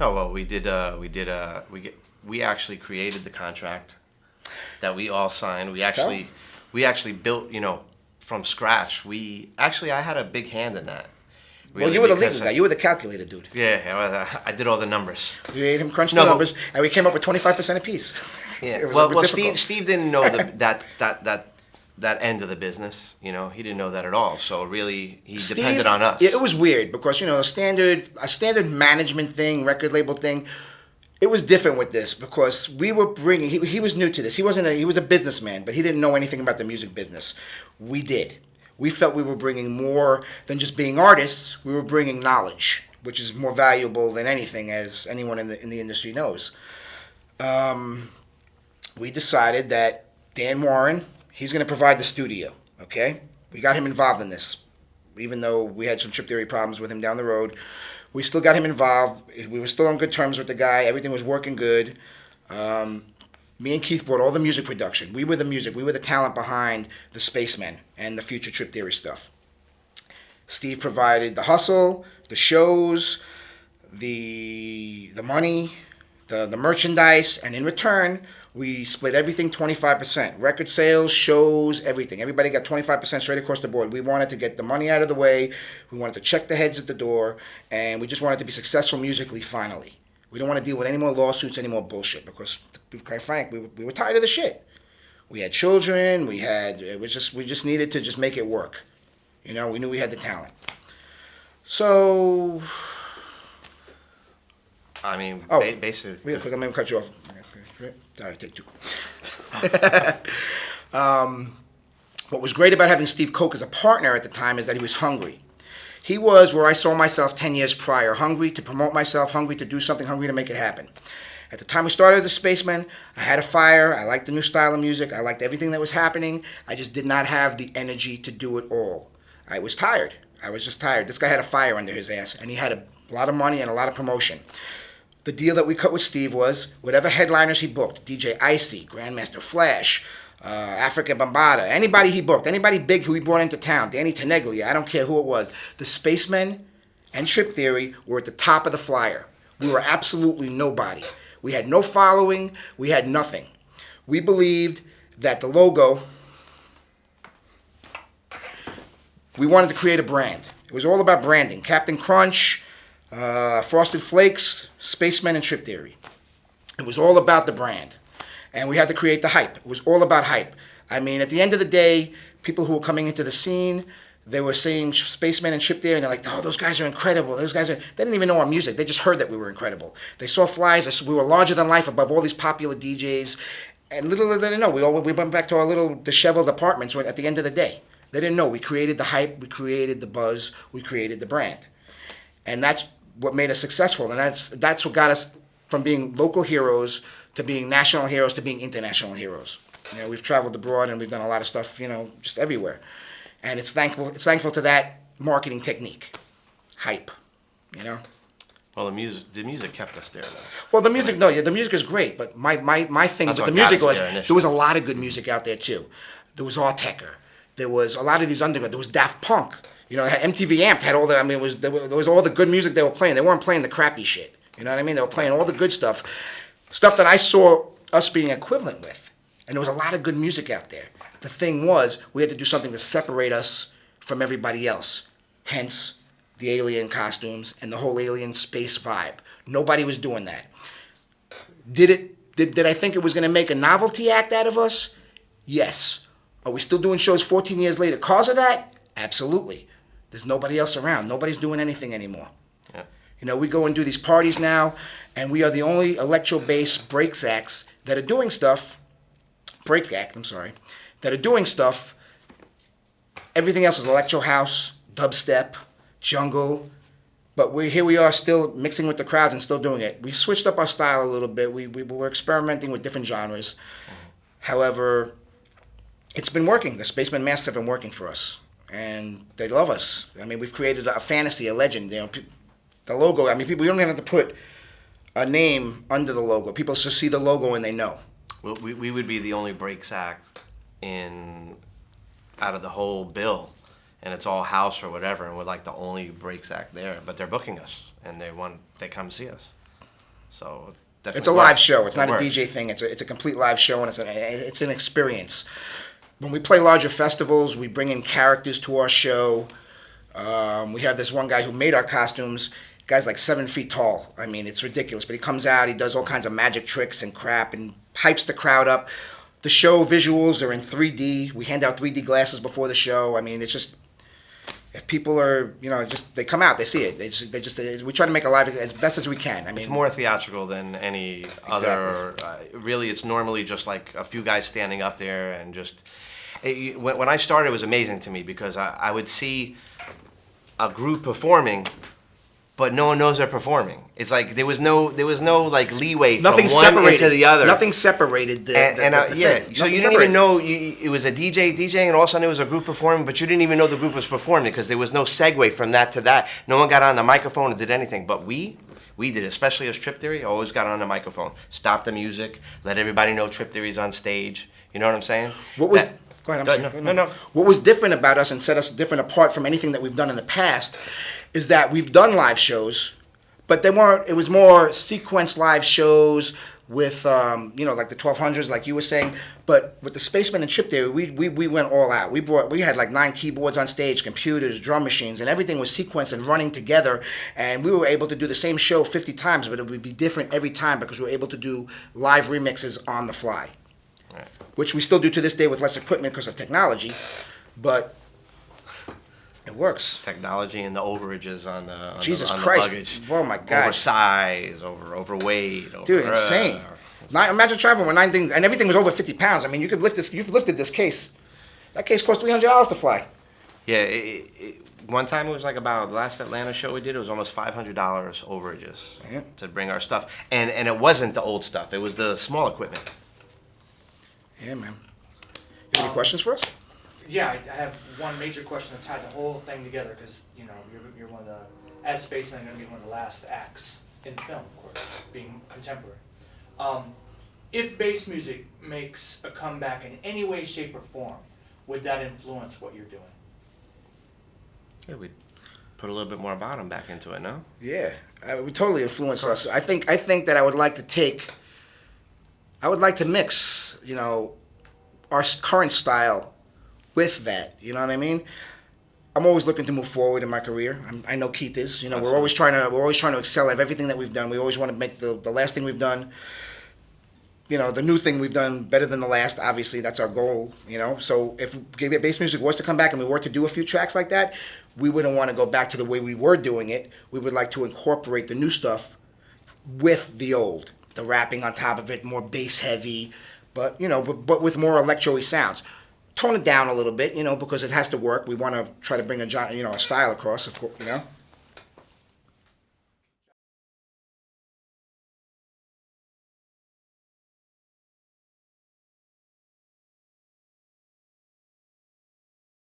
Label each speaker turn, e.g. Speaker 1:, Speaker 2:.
Speaker 1: No, well, we actually created the contract that we all signed.
Speaker 2: Tell.
Speaker 1: We actually built, from scratch. I had a big hand in that,
Speaker 2: Well,
Speaker 1: really,
Speaker 2: you were the legal
Speaker 1: because
Speaker 2: guy. You were the calculator dude.
Speaker 1: I did all the numbers.
Speaker 2: We made him crunch the
Speaker 1: No,
Speaker 2: numbers, and we came up with 25% apiece.
Speaker 1: yeah.
Speaker 2: It was
Speaker 1: Well, Steve
Speaker 2: difficult.
Speaker 1: Steve didn't know that end of the business. He didn't know that at all. So really, he depended
Speaker 2: Steve,
Speaker 1: on
Speaker 2: yeah,
Speaker 1: us.
Speaker 2: it was weird because a standard management thing, record label thing. It was different with this because we were bringing. He was new to this. He was a businessman, but he didn't know anything about the music business. We did. We felt we were bringing more than just being artists. We were bringing knowledge, which is more valuable than anything, as anyone in the industry knows. Um, we decided that Dan Warren, he's going to provide the studio. Okay, we got him involved in this, even though we had some trip theory problems with him down the road. We still got him involved. We were still on good terms with the guy. Everything was working good. Um, Me and Keith brought all the music production. We were the music. We were the talent behind the Spacemen and the future Trip Theory stuff. Steve provided the hustle, the shows, the money, the merchandise, and in return, we split everything 25%. Record sales, shows, everything. Everybody got 25% straight across the board. We wanted to get the money out of the way. We wanted to check the heads at the door, and we just wanted to be successful musically finally. We don't want to deal with any more lawsuits, any more bullshit, because, to be quite frank, we were tired of the shit. We had children. We just needed to just make it work. We knew we had the talent. So,
Speaker 1: I mean,
Speaker 2: oh,
Speaker 1: basically.
Speaker 2: real quick, I'm gonna cut you off. Sorry, take two. um, what was great about having Steve Koch as a partner at the time is that he was hungry. He was where I saw myself 10 years prior, hungry to promote myself, hungry to do something, hungry to make it happen. At the time we started the Spacemen, I had a fire. I liked the new style of music. I liked everything that was happening. I just did not have the energy to do it all. I was tired. I was just tired. This guy had a fire under his ass, and he had a lot of money and a lot of promotion. The deal that we cut with Steve was whatever headliners he booked, DJ Icy, Grandmaster Flash, Africa Bambaataa, anybody he booked, anybody big who he brought into town, Danny Teneglia, I don't care who it was. The Spacemen and Trip Theory were at the top of the flyer. We were absolutely nobody. We had no following. We had nothing. We believed that the logo, we wanted to create a brand. It was all about branding. Captain Crunch, Frosted Flakes, Spacemen, and Trip Theory. It was all about the brand. And we had to create the hype. It was all about hype. I mean, at the end of the day, people who were coming into the scene, they were seeing Spacemen and Trip Theory, and they're like, oh, those guys are incredible. They didn't even know our music. They just heard that we were incredible. They saw flyers. We were larger than life above all these popular DJs. And little did they know, we went back to our little disheveled apartments at the end of the day. They didn't know. We created the hype. We created the buzz. We created the brand. And that's what made us successful. And that's what got us from being local heroes to being national heroes to being international heroes. We've traveled abroad and we've done a lot of stuff, just everywhere. And it's thankful to that marketing technique, hype.
Speaker 1: Well, the music kept us there, though.
Speaker 2: Well, the music, no, yeah, the music is great, but my thing
Speaker 1: That's
Speaker 2: with
Speaker 1: what
Speaker 2: the music
Speaker 1: got us
Speaker 2: was
Speaker 1: there
Speaker 2: there
Speaker 1: initially.
Speaker 2: was a lot of good music out there too. There was Artecker. There was a lot of these underground. There was Daft Punk. MTV Amped had all the. I mean, there was all the good music they were playing. They weren't playing the crappy shit. You know what I mean? They were playing all the good stuff that I saw us being equivalent with. And there was a lot of good music out there. The thing was, we had to do something to separate us from everybody else. Hence, the alien costumes and the whole alien space vibe. Nobody was doing that. Did I think it was going to make a novelty act out of us? Yes. Are we still doing shows 14 years later cause of that? Absolutely. There's nobody else around. Nobody's doing anything anymore.
Speaker 1: Yeah.
Speaker 2: We go and do these parties now, and we are the only electro-based break acts that are doing stuff. That are doing stuff. Everything else is electro house, dubstep, jungle. But here we are still mixing with the crowds and still doing it. We switched up our style a little bit. We were experimenting with different genres. However, it's been working. The Spaceman masks have been working for us. And they love us. I mean, we've created a fantasy, a legend. The logo, I mean, we don't even have to put a name under the logo. People just see the logo and they know.
Speaker 1: Well, we would be the only breaks act out of the whole bill, and it's all house or whatever, and we're like the only breaks act there. But they're booking us, and they come see us. So definitely
Speaker 2: It's a live show. It's
Speaker 1: It
Speaker 2: not a
Speaker 1: worked.
Speaker 2: DJ thing. It's a complete live show, and it's an experience. When we play larger festivals, we bring in characters to our show. We have this one guy who made our costumes. Guy's like 7 feet tall. I mean, it's ridiculous. But he comes out, he does all kinds of magic tricks and crap, and hypes the crowd up. The show visuals are in 3D. We hand out 3D glasses before the show. I mean, it's just, if people are, just they come out, they see it. We try to make it live as best as we can. I mean,
Speaker 1: It's more theatrical than any other. Really, it's normally just like a few guys standing up there and just. When I started, it was amazing to me because I would see a group performing, but no one knows they're performing. It's like there was no like leeway
Speaker 2: nothing
Speaker 1: from one
Speaker 2: separated
Speaker 1: into the other.
Speaker 2: Nothing separated the
Speaker 1: Yeah,
Speaker 2: thing.
Speaker 1: so
Speaker 2: Nothing
Speaker 1: you didn't
Speaker 2: separated.
Speaker 1: even know it was a DJing, and all of a sudden it was a group performing, but you didn't even know the group was performing because there was no segue from that to that. No one got on the microphone and did anything, but we did, especially as Trip Theory, always got on the microphone, stopped the music, let everybody know Trip Theory's on stage. You know what I'm saying?
Speaker 2: What was
Speaker 1: That-
Speaker 2: Go ahead. I'm sorry.
Speaker 1: No.
Speaker 2: What was different about us and set us different apart from anything that we've done in the past is that we've done live shows, but they weren't. It was more sequenced live shows with, like the 1200s, like you were saying. But with the Spacemen and Trip Theory, we went all out. We had like 9 keyboards on stage, computers, drum machines, and everything was sequenced and running together. And we were able to do the same show 50 times, but it would be different every time because we were able to do live remixes on the fly.
Speaker 1: Right.
Speaker 2: Which we still do to this day with less equipment because of technology, but it works.
Speaker 1: Technology and the overages on the
Speaker 2: Jesus
Speaker 1: on
Speaker 2: Christ!
Speaker 1: the luggage.
Speaker 2: Oh my God!
Speaker 1: Oversize, overweight.
Speaker 2: Dude, insane. Imagine traveling with 9 things, and everything was over 50 pounds. I mean, you could lift this. You've lifted this case. That case cost $300 to fly.
Speaker 1: Yeah, one time it was like about the last Atlanta show we did. It was almost $500 overages to bring our stuff, and it wasn't the old stuff. It was the small equipment.
Speaker 2: Yeah, man. You have any questions for us?
Speaker 3: Yeah, I have one major question to tie the whole thing together because you're one of the, as Spacemen, going to be one of the last acts in film, of course, being contemporary. If bass music makes a comeback in any way, shape, or form, would that influence what you're doing?
Speaker 1: Yeah, we put a little bit more bottom back into it, no?
Speaker 2: Yeah, we totally influenced us. I think that I would like to mix, our current style with that. You know what I mean? I'm always looking to move forward in my career. I know Keith is. We're always trying to excel at everything that we've done. We always want to make the last thing we've done, the new thing we've done better than the last. Obviously, that's our goal. So if bass music was to come back and we were to do a few tracks like that, we wouldn't want to go back to the way we were doing it. We would like to incorporate the new stuff with the old, the rapping on top of it, more bass heavy, but with more electro-y sounds. Tone it down a little bit, because it has to work. We want to try to bring a style across, of course,